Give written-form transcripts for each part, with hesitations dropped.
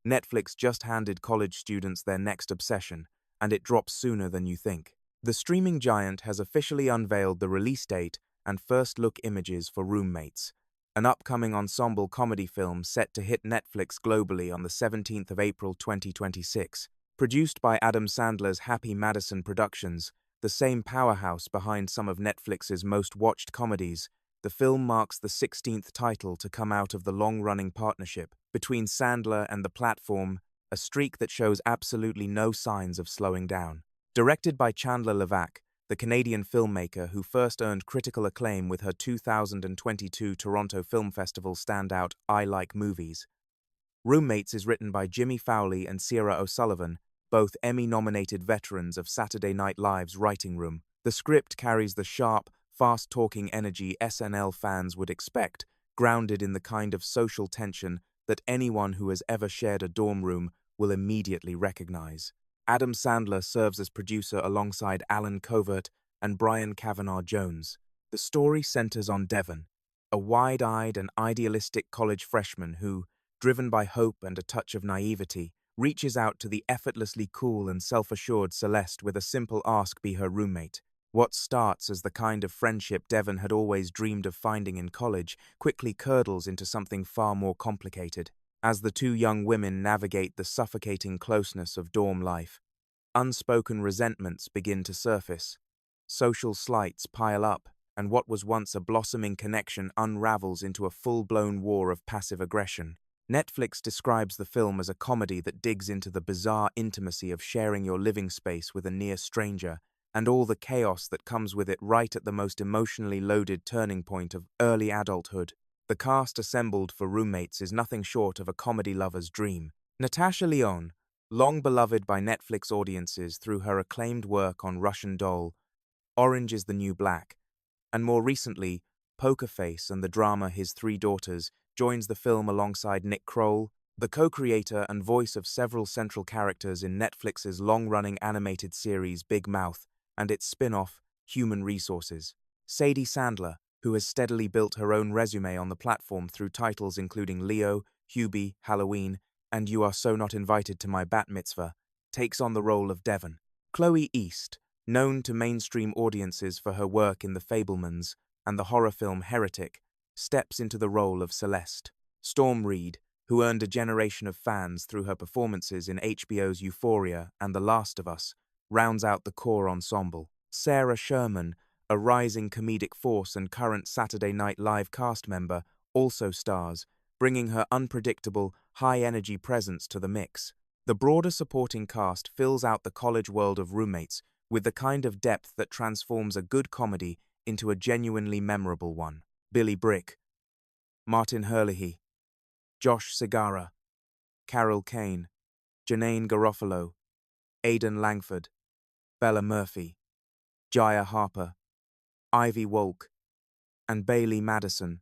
Netflix just handed college students their next obsession, and it drops sooner than you think. The streaming giant has officially unveiled the release date and first-look images for Roommates, an upcoming ensemble comedy film set to hit Netflix globally on the 17th of April 2026. Produced by Adam Sandler's Happy Madison Productions, the same powerhouse behind some of Netflix's most-watched comedies, the film marks the 16th title to come out of the long-running partnership between Sandler and the platform, a streak that shows absolutely no signs of slowing down. Directed by Chandler Levack, the Canadian filmmaker who first earned critical acclaim with her 2022 Toronto Film Festival standout I Like Movies. Roommates is written by Jimmy Fowley and Sierra O'Sullivan, both Emmy-nominated veterans of Saturday Night Live's writing room. The script carries the sharp, fast-talking energy SNL fans would expect, grounded in the kind of social tension that anyone who has ever shared a dorm room will immediately recognize. Adam Sandler serves as producer alongside Alan Covert and Brian Kavanaugh Jones. The story centers on Devon, a wide-eyed and idealistic college freshman who, driven by hope and a touch of naivety, reaches out to the effortlessly cool and self-assured Celeste with a simple ask: be her roommate. What starts as the kind of friendship Devon had always dreamed of finding in college quickly curdles into something far more complicated. As the two young women navigate the suffocating closeness of dorm life, unspoken resentments begin to surface. Social slights pile up, and what was once a blossoming connection unravels into a full-blown war of passive aggression. Netflix describes the film as a comedy that digs into the bizarre intimacy of sharing your living space with a near stranger, and all the chaos that comes with it right at the most emotionally loaded turning point of early adulthood. The cast assembled for Roommates is nothing short of a comedy lover's dream. Natasha Lyonne, long beloved by Netflix audiences through her acclaimed work on Russian Doll, Orange is the New Black, and more recently, Poker Face and the drama His Three Daughters, joins the film alongside Nick Kroll, the co-creator and voice of several central characters in Netflix's long-running animated series Big Mouth and its spin-off, Human Resources. Sadie Sandler, who has steadily built her own resume on the platform through titles including Leo, Hubie, Halloween, and You Are So Not Invited to My Bat Mitzvah, takes on the role of Devon. Chloe East, known to mainstream audiences for her work in The Fabelmans and the horror film Heretic, steps into the role of Celeste. Storm Reed, who earned a generation of fans through her performances in HBO's Euphoria and The Last of Us, rounds out the core ensemble. Sarah Sherman, a rising comedic force and current Saturday Night Live cast member, also stars, bringing her unpredictable, high-energy presence to the mix. The broader supporting cast fills out the college world of Roommates with the kind of depth that transforms a good comedy into a genuinely memorable one. Billy Brick, Martin Herlihy, Josh Segarra, Carol Kane, Janane Garofalo, Aidan Langford, Bella Murphy, Jaya Harper, Ivy Wolk, and Bailey Madison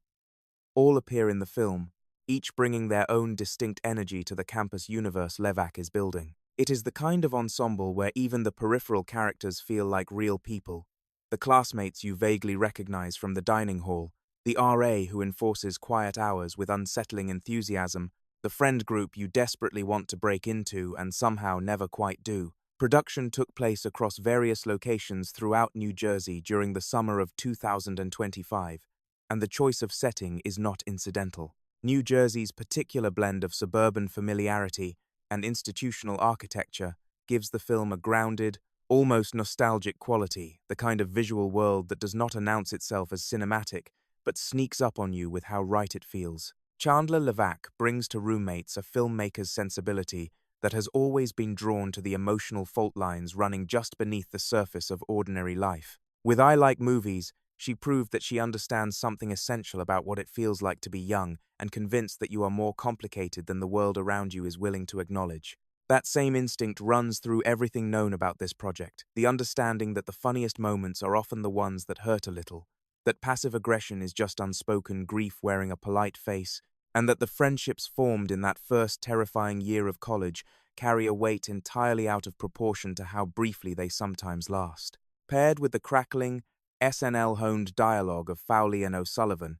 all appear in the film, each bringing their own distinct energy to the campus universe Levack is building. It is the kind of ensemble where even the peripheral characters feel like real people. The classmates you vaguely recognize from the dining hall, the RA who enforces quiet hours with unsettling enthusiasm, the friend group you desperately want to break into and somehow never quite do. Production took place across various locations throughout New Jersey during the summer of 2025, and the choice of setting is not incidental. New Jersey's particular blend of suburban familiarity and institutional architecture gives the film a grounded, almost nostalgic quality, the kind of visual world that does not announce itself as cinematic, but sneaks up on you with how right it feels. Chandler Levack brings to Roommates a filmmaker's sensibility that has always been drawn to the emotional fault lines running just beneath the surface of ordinary life. With I Like Movies, she proved that she understands something essential about what it feels like to be young and convinced that you are more complicated than the world around you is willing to acknowledge. That same instinct runs through everything known about this project, the understanding that the funniest moments are often the ones that hurt a little, that passive aggression is just unspoken grief wearing a polite face, and that the friendships formed in that first terrifying year of college carry a weight entirely out of proportion to how briefly they sometimes last. Paired with the crackling, SNL-honed dialogue of Fowley and O'Sullivan,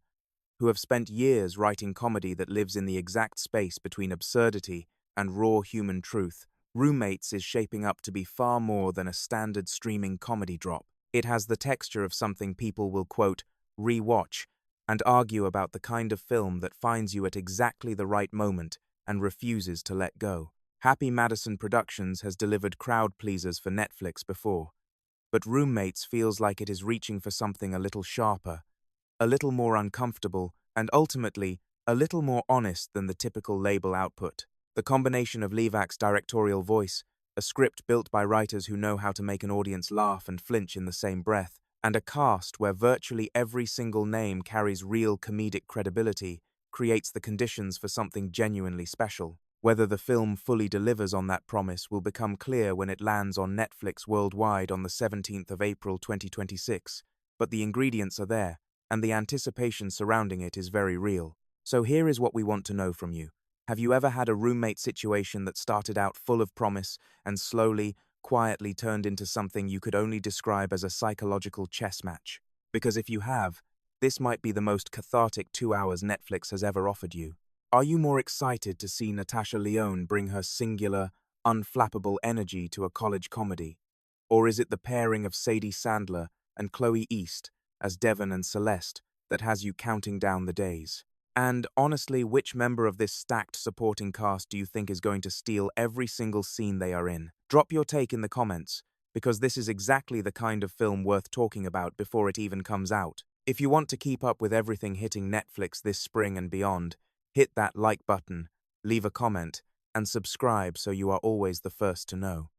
who have spent years writing comedy that lives in the exact space between absurdity and raw human truth, Roommates is shaping up to be far more than a standard streaming comedy drop. It has the texture of something people will, quote, re-watch and argue about, the kind of film that finds you at exactly the right moment and refuses to let go. Happy Madison Productions has delivered crowd pleasers for Netflix before, but Roommates feels like it is reaching for something a little sharper, a little more uncomfortable, and ultimately, a little more honest than the typical label output. The combination of Levack's directorial voice, a script built by writers who know how to make an audience laugh and flinch in the same breath, and a cast where virtually every single name carries real comedic credibility, creates the conditions for something genuinely special. Whether the film fully delivers on that promise will become clear when it lands on Netflix worldwide on the 17th of April 2026, but the ingredients are there, and the anticipation surrounding it is very real. So here is what we want to know from you. Have you ever had a roommate situation that started out full of promise and slowly, quietly turned into something you could only describe as a psychological chess match? Because if you have, this might be the most cathartic 2 hours Netflix has ever offered you. Are you more excited to see Natasha Lyonne bring her singular, unflappable energy to a college comedy? Or is it the pairing of Sadie Sandler and Chloe East as Devon and Celeste that has you counting down the days? And honestly, which member of this stacked supporting cast do you think is going to steal every single scene they are in? Drop your take in the comments, because this is exactly the kind of film worth talking about before it even comes out. If you want to keep up with everything hitting Netflix this spring and beyond, hit that like button, leave a comment, and subscribe so you are always the first to know.